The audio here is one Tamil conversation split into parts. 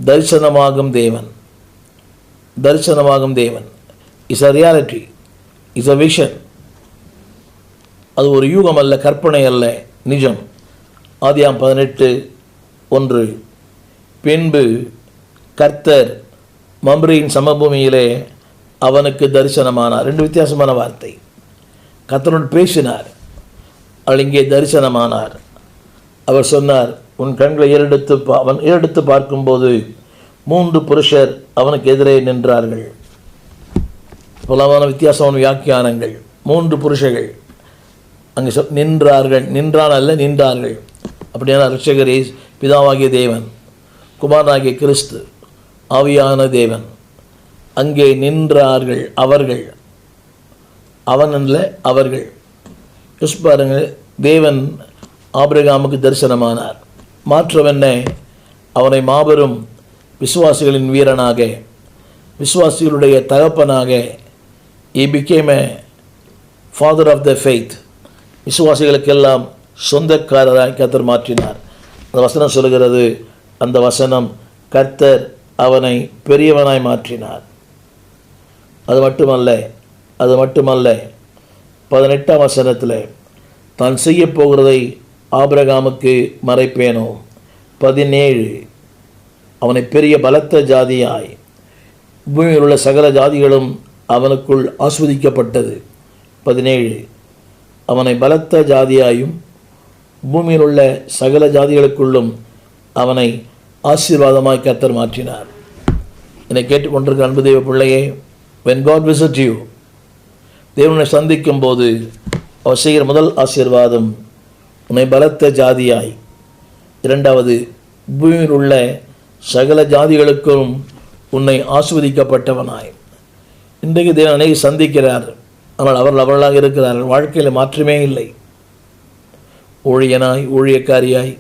தரிசனமாகும் தேவன். தரிசனமாகும் தேவன் is a reality, is a vision. அது ஒரு யூகம் அல்ல, கற்பனை அல்ல, நிஜம். ஆதியாம் 18:1. பின்பு கர்த்தர் மம்ரேயின் சமபூமியிலே அவனுக்கு தரிசனமானார். 2 வித்தியாசமான வார்த்தை. கர்த்தரோடு பேசினார், அவள் இங்கே தரிசனமானார். அவர் சொன்னார், உன் கண்களை அவன் ஏறெடுத்து பார்க்கும்போது 3 புருஷர் அவனுக்கு எதிரே நின்றார்கள். பலமான வித்தியாசமான வியாக்கியானங்கள். 3 புருஷர்கள் அங்கே நின்றார்கள். நின்றான் அல்ல, நின்றார்கள். அப்படியான இரட்சகரே பிதாவாகிய தேவன், குமாரனாகிய கிறிஸ்து, ஆவியான தேவன் அங்கே நின்றார்கள். அவர்கள், அவன் அல்ல, அவர்கள். பாருங்கள், தேவன் ஆபிரகாமுக்கு தரிசனமானார். மாற்றம் என்ன? அவனை மாபெரும் விசுவாசிகளின் வீரனாக, விசுவாசிகளுடைய தகப்பனாக, he became a father of the faith, விசுவாசிகளுக்கெல்லாம் சொந்தக்காரராய் கர்த்தர் மாற்றினார். அந்த வசனம் சொல்கிறது, அந்த வசனம் கர்த்தர் அவனை பெரியவனாய் மாற்றினார். அது மட்டுமல்ல 18ஆம் வசனத்தில், தான் செய்ய போகிறதை ஆபிரகாமுக்கு மறைப்பேனோ. 17, அவனை பெரிய பலத்த ஜாதியாய், பூமியில் உள்ள சகல ஜாதிகளும் அவனுக்குள் ஆஸ்வதிக்கப்பட்டது. 17, அவனை பலத்த ஜாதியாயும் பூமியில் உள்ள சகல ஜாதிகளுக்குள்ளும் அவனை ஆசீர்வாதமாய் கர்த்தர் மாற்றினார். என்னை கேட்டுக்கொண்டிருக்கிற அன்பு தெய்வ பிள்ளையே, when God visits you, தேவனை சந்திக்கும் போது அவர் செய்கிற முதல் ஆசீர்வாதம் உன்னை பலத்த ஜாதியாய், 2வது பூமியில் உள்ள சகல ஜாதிகளுக்கும் உன்னை ஆஸ்வதிக்கப்பட்டவனாய். இன்றைக்கு தேவன் அநேக சந்திக்கிறார், ஆனால் அவர்களாக இருக்கிறார்கள். வாழ்க்கையில் மாற்றமே இல்லை. ஊழியனாய், ஊழியக்காரியாய்,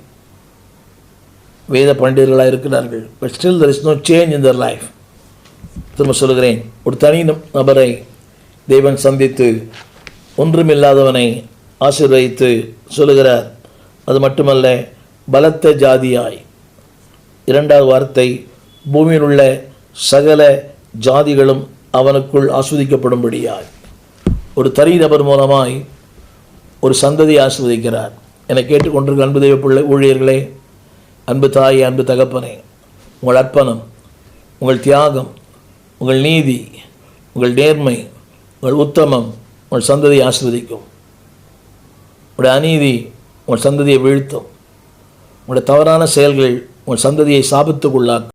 வேத பண்டிதர்களாக இருக்கிறார்கள். But still there is no change in their life. திரும்ப சொல்கிறேன், ஒரு தனி நபரை தேவன் சந்தித்து ஒன்றுமில்லாதவனை ஆசீர்வதித்து சொல்லுகிறார். அது மட்டுமல்ல, பலத்த ஜாதியாய். 2வது வார்த்தை, பூமியில் உள்ள சகல ஜாதிகளும் அவனுக்குள் ஆஸ்வதிக்கப்படும்படியாய். ஒரு தனி நபர் மூலமாய் ஒரு சந்ததியை ஆஸ்வதிக்கிறார். என்னை கேட்டுக்கொண்டிருக்கிற அன்பு தெய்வ பிள்ளை ஊழியர்களே, அன்பு தாயே, அன்பு தகப்பனே, உங்கள் அர்ப்பணம், உங்கள் தியாகம், உங்கள் நீதி, உங்கள் நேர்மை, உங்கள் உத்தமம் உங்கள் சந்ததியை ஆஸ்வதிக்கும். உங்களுடைய அநீதி உங்கள் சந்ததியை வீழ்த்தும். உங்களுடைய தவறான செயல்கள் உங்கள் சந்ததியை சாபத்துக்குள்ளாக்கும்.